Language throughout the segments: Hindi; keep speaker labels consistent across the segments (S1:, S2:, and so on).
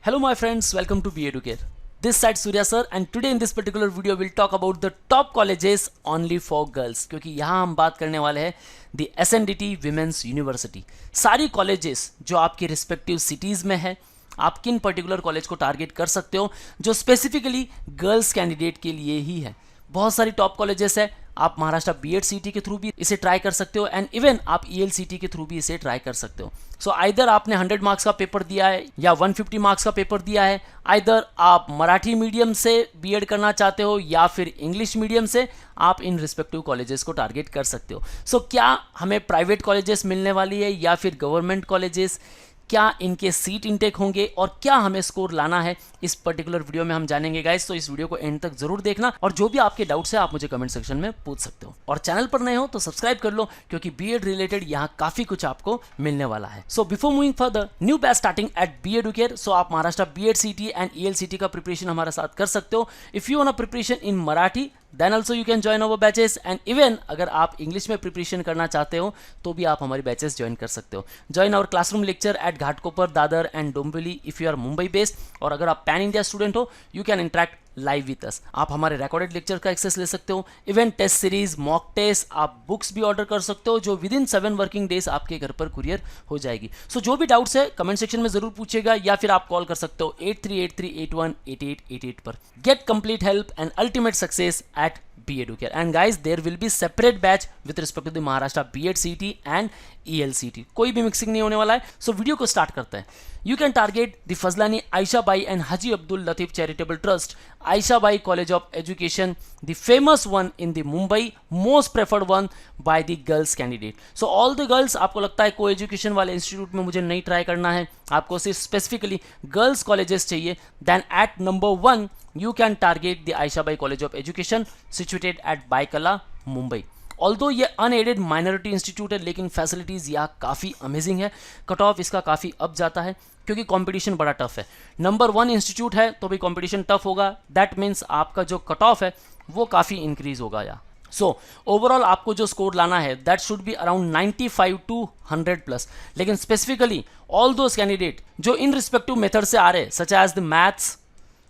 S1: Hello my friends, welcome to B Educare. This side Surya sir and today in this particular video we'll talk about the top colleges only for girls क्योंकि यहाँ हम बात करने वाले हैं the SNDT Women's University। सारी कॉलेजेस जो आपकी रिस्पेक्टिव सिटीज़ में है, आप किन पर्टिकुलर कॉलेज को टारगेट कर सकते हो जो स्पेसिफिकली गर्ल्स कैंडिडेट के लिए ही है। बहुत सारी टॉप कॉलेजेस है, आप महाराष्ट्र बीएड सीटी के थ्रू भी इसे ट्राई कर सकते हो एंड इवन आप ईएलसीटी के थ्रू भी इसे ट्राई कर सकते हो। सो आइदर आपने 100 मार्क्स का पेपर दिया है या 150 मार्क्स का पेपर दिया है, आइदर आप मराठी मीडियम से बीएड करना चाहते हो या फिर इंग्लिश मीडियम से, आप इन रिस्पेक्टिव कॉलेजेस को टारगेट कर सकते हो। सो क्या हमें प्राइवेट कॉलेजेस मिलने वाली है या फिर गवर्नमेंट कॉलेजेस, क्या इनके सीट इनटेक होंगे और क्या हमें स्कोर लाना है, इस पर्टिकुलर वीडियो में हम जानेंगे गाइस। तो इस वीडियो को एंड तक जरूर देखना और जो भी आपके डाउट्स है आप मुझे कमेंट सेक्शन में पूछ सकते हो और चैनल पर नए हो तो सब्सक्राइब कर लो क्योंकि बीएड रिलेटेड यहाँ काफी कुछ आपको मिलने वाला है। So before moving further, new batch starting at B Educare. So आप Maharashtra BEd CET and ELCT का प्रिपरेशन हमारे साथ कर सकते हो। If you want preparation in Marathi then also you can join our batches and even अगर आप इंग्लिश में प्रिपरेशन करना चाहते हो तो भी आप हमारी बैचेस ज्वाइन कर सकते हो। Join our classroom lecture at Ghatkopar, Dadar and Dombivli if you are Mumbai based, और अगर आप पैन इंडिया स्टूडेंट हो you can interact live with us. आप हमारे रिकॉर्डेड लेक्चर का एक्सेस ले सकते हो, event test series, mock test, आप बुक्स भी ऑर्डर कर सकते हो जो विद इन 7 वर्किंग डेज आपके घर पर कुरियर हो जाएगी। सो जो भी डाउट्स है कमेंट सेक्शन में जरूर पूछिएगा या फिर आप कॉल कर सकते हो 8383818888 पर। Get complete help and ultimate success at B Educare and guys there will be separate batch with respect to the Maharashtra B.Ed CT and ELCT, कोई भी मिक्सिंग नहीं होने वाला है। सो वीडियो को स्टार्ट करते हैं। You can target the Fazlani Ayesha Bai and Haji Abdul Latif charitable trust, Ayesha Bai college of education, the famous one in the Mumbai, most preferred one by the girls candidate. So all the girls, आपको लगता है को एजुकेशन वाले इंस्टीट्यूट में मुझे नहीं ट्राई करना है, आपको सिर्फ स्पेसिफिकली गर्ल्स कॉलेजेस चाहिए, then at number 1 you can target the Aisha Bai College of Education situated at Baikala, Mumbai। Although ये अनएडेड माइनॉरिटी इंस्टीट्यूट है लेकिन फैसिलिटीज़ यहाँ काफ़ी अमेजिंग है। कट ऑफ इसका काफ़ी अप जाता है क्योंकि कंपटीशन बड़ा टफ है। नंबर 1 इंस्टीट्यूट है तो भी कंपटीशन टफ होगा, दैट मीन्स आपका जो कट ऑफ है वो काफ़ी इंक्रीज होगा यहाँ। सो ओवरऑल आपको जो स्कोर लाना है that should be around 95 to 100 plus. लेकिन स्पेसिफिकली ऑल दोज कैंडिडेट जो इन रिस्पेक्टिव मेथड से आ रहे हैं such as the maths,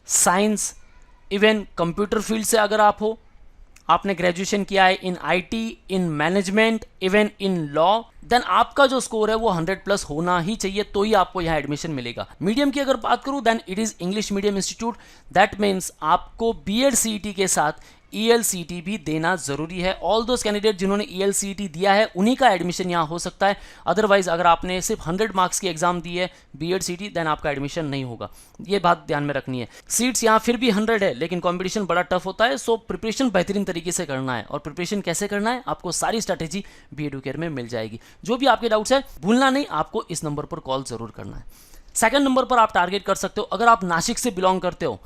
S1: science, even computer field से अगर आप हो, आपने ग्रेजुएशन किया है in IT, in management, even in law, then आपका जो स्कोर है वो 100 प्लस होना ही चाहिए तो ही आपको यहाँ एडमिशन मिलेगा। मीडियम की अगर बात करूँ then it is English medium institute, that means आपको बीएड सीईटी के साथ ईएलसीटी भी देना जरूरी है। ऑल दोज कैंडिडेट जिन्होंने ईएलसीटी दिया है उन्हीं का एडमिशन यहाँ हो सकता है, अदरवाइज अगर आपने सिर्फ 100 मार्क्स की एग्जाम दी है बीएड सीटी देन आपका एडमिशन नहीं होगा। ये बात ध्यान में रखनी है। सीट्स यहाँ फिर भी 100 है लेकिन कंपटीशन बड़ा टफ होता है। सो प्रिपरेशन बेहतरीन तरीके से करना है और प्रिपरेशन कैसे करना है आपको सारी स्ट्रैटेजी बी एडुकेयर में मिल जाएगी। जो भी आपके डाउट्स है भूलना नहीं, आपको इस नंबर पर कॉल जरूर करना है। सेकंड नंबर पर आप टारगेट कर सकते हो अगर आप नासिक से बिलोंग करते हो,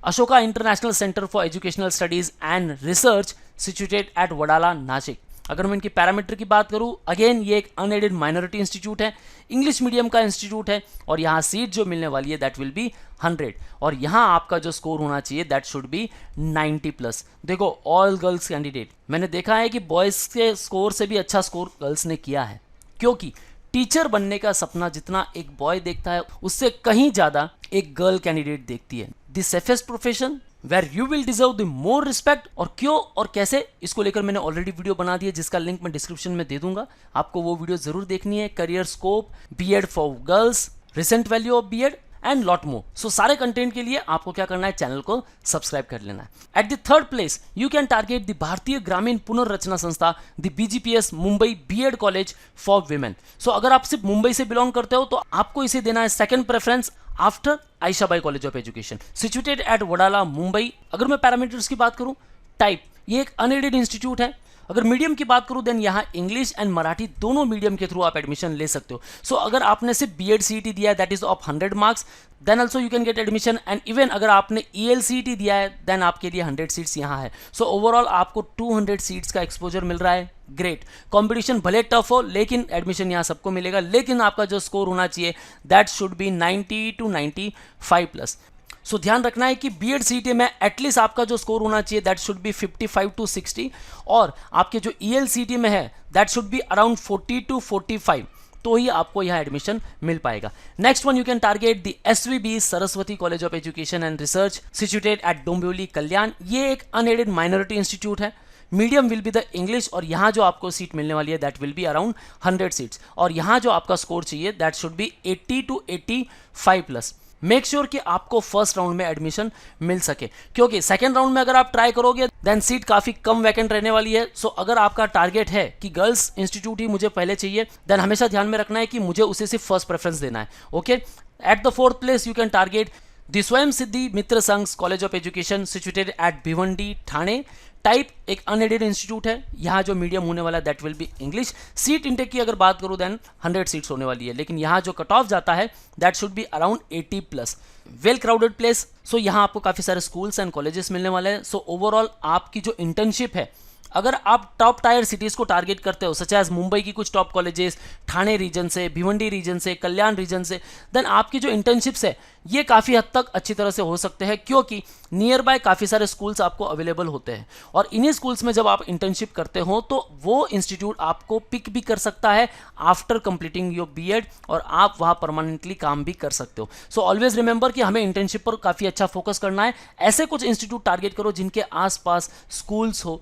S1: Ashoka international centre for educational studies and research situated eight Wadala, Nashik. अगर मैं इनकी पैरामीटर की बात करूं, अगेन ये एक अनएडेड माइनॉरिटी इंस्टीट्यूट है, इंग्लिश मीडियम का इंस्टीट्यूट है और यहाँ सीट जो मिलने वाली है दैट विल बी 100 और यहाँ आपका जो स्कोर होना चाहिए दैट शुड बी 90 प्लस। देखो ऑल गर्ल्स कैंडिडेट, मैंने देखा है कि बॉयज़ के स्कोर से भी अच्छा स्कोर गर्ल्स ने किया है क्योंकि टीचर बनने का सपना जितना एक बॉय देखता है उससे कहीं ज़्यादा एक गर्ल कैंडिडेट देखती है। The safest profession where you will deserve the more respect, और क्यों और कैसे इसको लेकर मैंने ऑलरेडी वीडियो बना दी है जिसका लिंक मैं डिस्क्रिप्शन में दे दूंगा, आपको वो वीडियो जरूर देखनी है। Career scope, BEd for girls, recent value of BEd and lot more. So सारे कंटेंट के लिए आपको क्या करना है, चैनल को सब्सक्राइब कर लेना है। At the third place you can target the Bharatiya Gramin Punarrachana Sanstha, the BGPS Mumbai BEd college for women. So अगर आप सिर्फ मुंबई से बिलोंग करते हो तो आपको इसे देना है second preference after Ayesha Bai college of education situated eight Wadala, Mumbai. अगर मैं पैरामीटर्स की बात करूं, टाइप ये एक अनएडेड इंस्टीट्यूट है। अगर मीडियम की बात करूं देन यहाँ इंग्लिश एंड मराठी दोनों मीडियम के थ्रू आप एडमिशन ले सकते हो। सो अगर आपने सिर्फ बीएड सीईटी दिया है that is of 100 marks then also you can get admission and even अगर आपने ईएलसीटी दिया है देन आपके लिए 100 सीट्स यहाँ है। सो ओवरऑल आपको 200 सीट्स का एक्सपोजर मिल रहा है। ग्रेट, कंपटीशन भले टफ हो लेकिन एडमिशन यहाँ सबको मिलेगा, लेकिन आपका जो स्कोर होना चाहिए that should be 90 to 95 plus. So ध्यान रखना है कि बीएड सीटी में एटलीस्ट आपका जो स्कोर होना चाहिए दैट शुड बी 55 to 60 और आपके जो ईएलसीटी में है that should be around 40 to 45। तो ही आपको यह एडमिशन मिल पाएगा। Next one, you can target the SVB Saraswati college of education and research situated at Dombivli Kalyan. ये एक अनएडेड माइनॉरिटी इंस्टीट्यूट है। Medium will be the English और यहाँ जो आपको सीट मिलने वाली है that will be around 100 seats और यहाँ जो आपका स्कोर चाहिए that should be 80 to 85 plus. Make sure कि आपको फर्स्ट राउंड में एडमिशन मिल सके, क्योंकि सेकेंड राउंड में अगर आप ट्राई करोगे देन सीट काफी कम वैकेंट रहने वाली है। सो अगर आपका टारगेट है कि गर्ल्स इंस्टीट्यूट ही मुझे पहले चाहिए, देन हमेशा ध्यान में रखना है कि मुझे उसे सिर्फ फर्स्ट प्रेफरेंस देना है। Okay, at the fourth place you can target the स्वयं सिद्धि मित्र संघ college of education situated eight Bhiwandi Thane. Type एक अनएडेड इंस्टीट्यूट है। यहाँ जो मीडियम होने वाला है that will B English. Seat intake की अगर बात करूँ देन 100 सीट्स होने वाली है, लेकिन यहाँ जो कट ऑफ जाता है that should be around 80 plus. Well crowded place, so यहाँ आपको काफ़ी सारे स्कूल्स एंड कॉलेजेस मिलने वाले हैं। सो ओवरऑल आपकी जो इंटर्नशिप है, अगर आप टॉप टायर सिटीज़ को टारगेट करते हो सच एज मुंबई की कुछ टॉप कॉलेजेस, ठाणे रीजन से, भिवंडी रीजन से, कल्याण रीजन से, देन आपकी जो इंटर्नशिप्स है ये काफ़ी हद तक अच्छी तरह से हो सकते हैं, क्योंकि नियर बाय काफ़ी सारे स्कूल्स आपको अवेलेबल होते हैं और इन्हीं स्कूल्स में जब आप इंटर्नशिप करते हो तो वो इंस्टीट्यूट आपको पिक भी कर सकता है आफ्टर कंप्लीटिंग योर बीएड और आप वहाँ परमानेंटली काम भी कर सकते हो। सो ऑलवेज रिमेंबर कि हमें इंटर्नशिप पर काफ़ी अच्छा फोकस करना है। ऐसे कुछ इंस्टीट्यूट टारगेट करो जिनके आसपास स्कूल्स हो,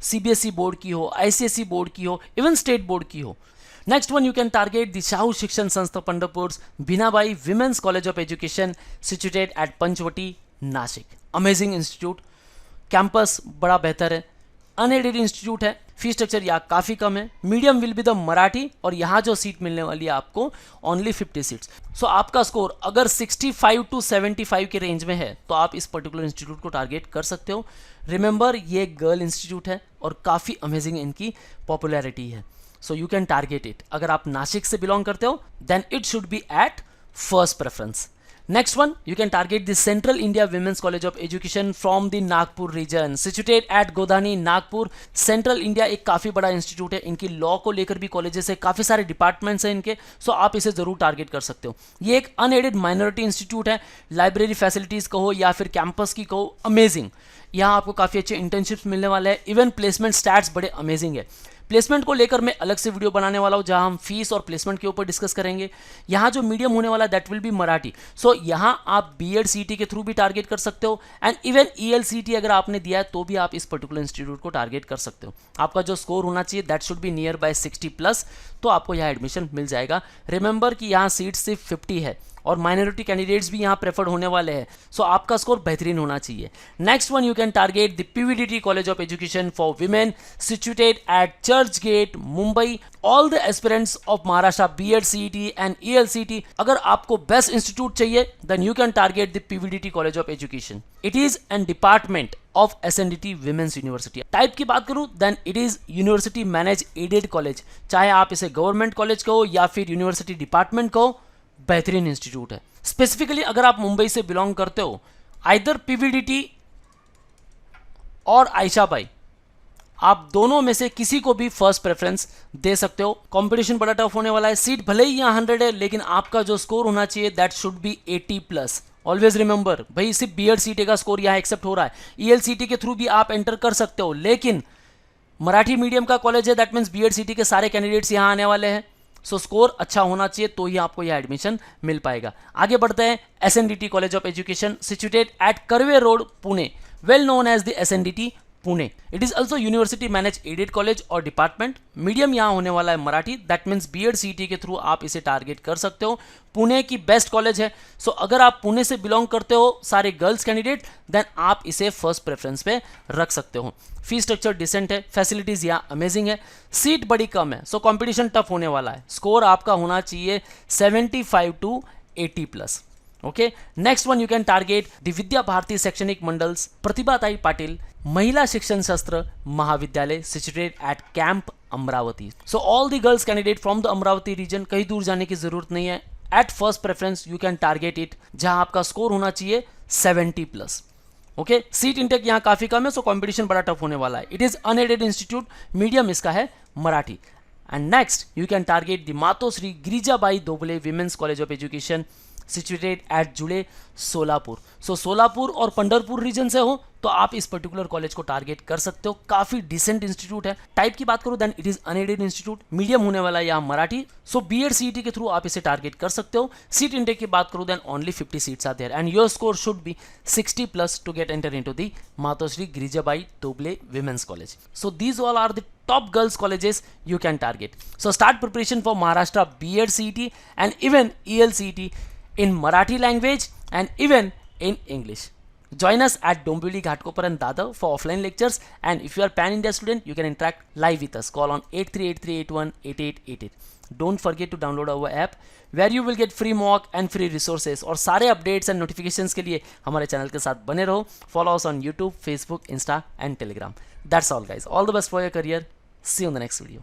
S1: CBSE बोर्ड की हो, ICSE बोर्ड की हो, इवन स्टेट बोर्ड की हो। Next one, you can target the Shahu Shikshan Sanstha Pandharpur Bhinabai women's college of education situated at Panchavati Nashik. Amazing institute, campus बड़ा बेहतर है, अनएडेड इंस्टीट्यूट है, फी स्ट्रक्चर यहाँ काफ़ी कम है, medium will be the Marathi और यहाँ जो सीट मिलने वाली है आपको ओनली 50 सीट्स। सो आपका स्कोर अगर 65 to 75 के रेंज में है तो आप इस पर्टिकुलर इंस्टीट्यूट को टारगेट कर सकते हो। रिमेंबर ये गर्ल इंस्टीट्यूट है और काफ़ी अमेजिंग इनकी पॉपुलैरिटी है। So you can target it. अगर आप नासिक से बिलोंग करते हो then it should be at first preference. Next one, you can target the Central India Women's College of Education from the Nagpur region, situated at Godhani, Nagpur. Central India एक काफ़ी बड़ा इंस्टीट्यूट है, इनकी लॉ को लेकर भी कॉलेजेस है, काफ़ी सारे डिपार्टमेंट्स हैं इनके, सो आप इसे ज़रूर टारगेट कर सकते हो। ये एक अनएडेड माइनॉरिटी इंस्टीट्यूट है, लाइब्रेरी फैसिलिटीज़ कहो या फिर कैंपस की कहो, अमेजिंग। यहाँ आपको काफ़ी अच्छे इंटर्नशिप्स मिलने वाले हैं, इवन प्लेसमेंट स्टैट्स बड़े अमेजिंग है। प्लेसमेंट को लेकर मैं अलग से वीडियो बनाने वाला हूँ जहाँ हम फीस और प्लेसमेंट के ऊपर डिस्कस करेंगे। यहाँ जो मीडियम होने वाला है दैट विल बी मराठी। सो यहाँ आप BEd CET के थ्रू भी टारगेट कर सकते हो एंड इवन ELCT अगर आपने दिया है तो भी आप इस पर्टिकुलर इंस्टीट्यूट को टारगेट कर सकते हो। आपका जो स्कोर होना चाहिए that should be near by 60 plus, तो आपको यहाँ एडमिशन मिल जाएगा। रिमेंबर कि यहाँ सीट सिर्फ 50 है और माइनॉरिटी कैंडिडेट्स भी यहाँ प्रेफर्ड होने वाले हैं, सो आपका स्कोर बेहतरीन होना चाहिए। Next one, you can target the PVDT college of education for women situated at Churchgate Mumbai. All the aspirants of Maharashtra BEd CET and ELCT, अगर आपको बेस्ट इंस्टीट्यूट चाहिए then you can target the PVDT college of education. It is an department of SNDT women's university. Type की बात करूं then it is university manage aided college, चाहे आप इसे गवर्नमेंट कॉलेज कहो या फिर यूनिवर्सिटी डिपार्टमेंट कहो, बेहतरीन इंस्टीट्यूट है। स्पेसिफिकली अगर आप मुंबई से बिलोंग करते हो, आइदर PVDT और आयशा बाई, आप दोनों में से किसी को भी फर्स्ट प्रेफरेंस दे सकते हो। कंपटीशन बड़ा टफ होने वाला है। सीट भले ही यहाँ 100 है लेकिन आपका जो स्कोर होना चाहिए that should be 80 plus. Always remember भाई, सिर्फ BEd CET का स्कोर यहाँ एक्सेप्ट हो रहा है, ELCT के थ्रू भी आप एंटर कर सकते हो, लेकिन मराठी मीडियम का कॉलेज है दैट मीन्स BEd CET के सारे कैंडिडेट्स यहाँ आने वाले हैं। सो स्कोर अच्छा होना चाहिए तो ही आपको यह एडमिशन मिल पाएगा। आगे बढ़ते हैं। SNDT college of education situated at Karve road Pune, well known as the SNDT Pune. It is also university manage aided college और डिपार्टमेंट। मीडियम यहाँ होने वाला है Marathi, that means BEd CET के थ्रू आप इसे टारगेट कर सकते हो। पुणे की बेस्ट कॉलेज है। सो अगर आप पुणे से बिलोंग करते हो, सारे गर्ल्स कैंडिडेट, देन आप इसे फर्स्ट प्रेफरेंस पे रख सकते हो। फी स्ट्रक्चर डिसेंट है, फैसिलिटीज यहाँ अमेजिंग है, सीट बड़ी कम है, सो कंपटीशन टफ होने वाला है। स्कोर आपका होना चाहिए 75 to 80 plus. Okay, next one, you can target the Vidya Bharati Shaikshanik Mandal's Pratibhatai Patil Mahila Shikshan Shastra Mahavidyalaya situated at camp Amravati. So all the girls candidate from the Amravati region, कहीं दूर जाने की जरूरत नहीं है। At first preference you can target it, जहां आपका स्कोर होना चाहिए 70 प्लस। ओके, सीट इंटेक यहाँ काफी कम है, सो कंपटीशन बड़ा टफ होने वाला है। It is unaided institute, medium इसका है Marathi. And next, you can target the Matoshri Girijabai Doble women's college of education situated at जुड़े सोलापुर। सो सोलापुर और पंढरपुर रीजन से हो तो आप इस पर्टिकुलर कॉलेज को टारगेट कर सकते हो। काफी डिसेंट इंस्टीट्यूट है। टाइप की बात करूं then it is unaided institute, medium होने वाला है यहाँ मराठी। सो बीएड सीईटी के थ्रू आप इसे टारगेट कर सकते हो। सीट इंटेक की बात करूं then only 50 seats are there and your score should be 60 plus to get enter into the Matoshri Girijabai Tobale women's college. So these all are the top girls colleges you can target. So start preparation for Maharashtra B.Ed CET and even EL CET in Marathi language and even in English. Join us at Dombivli Ghatkopar and Dadar for offline lectures, and if you are pan India student you can interact live with us. Call on 8383818888. Don't forget to download our app where you will get free mock and free resources. और सारे updates and notifications के लिए हमारे चैनल के साथ बने रहो. Follow us on YouTube, Facebook, Insta and Telegram. That's all guys. All the best for your career. See you in the next video.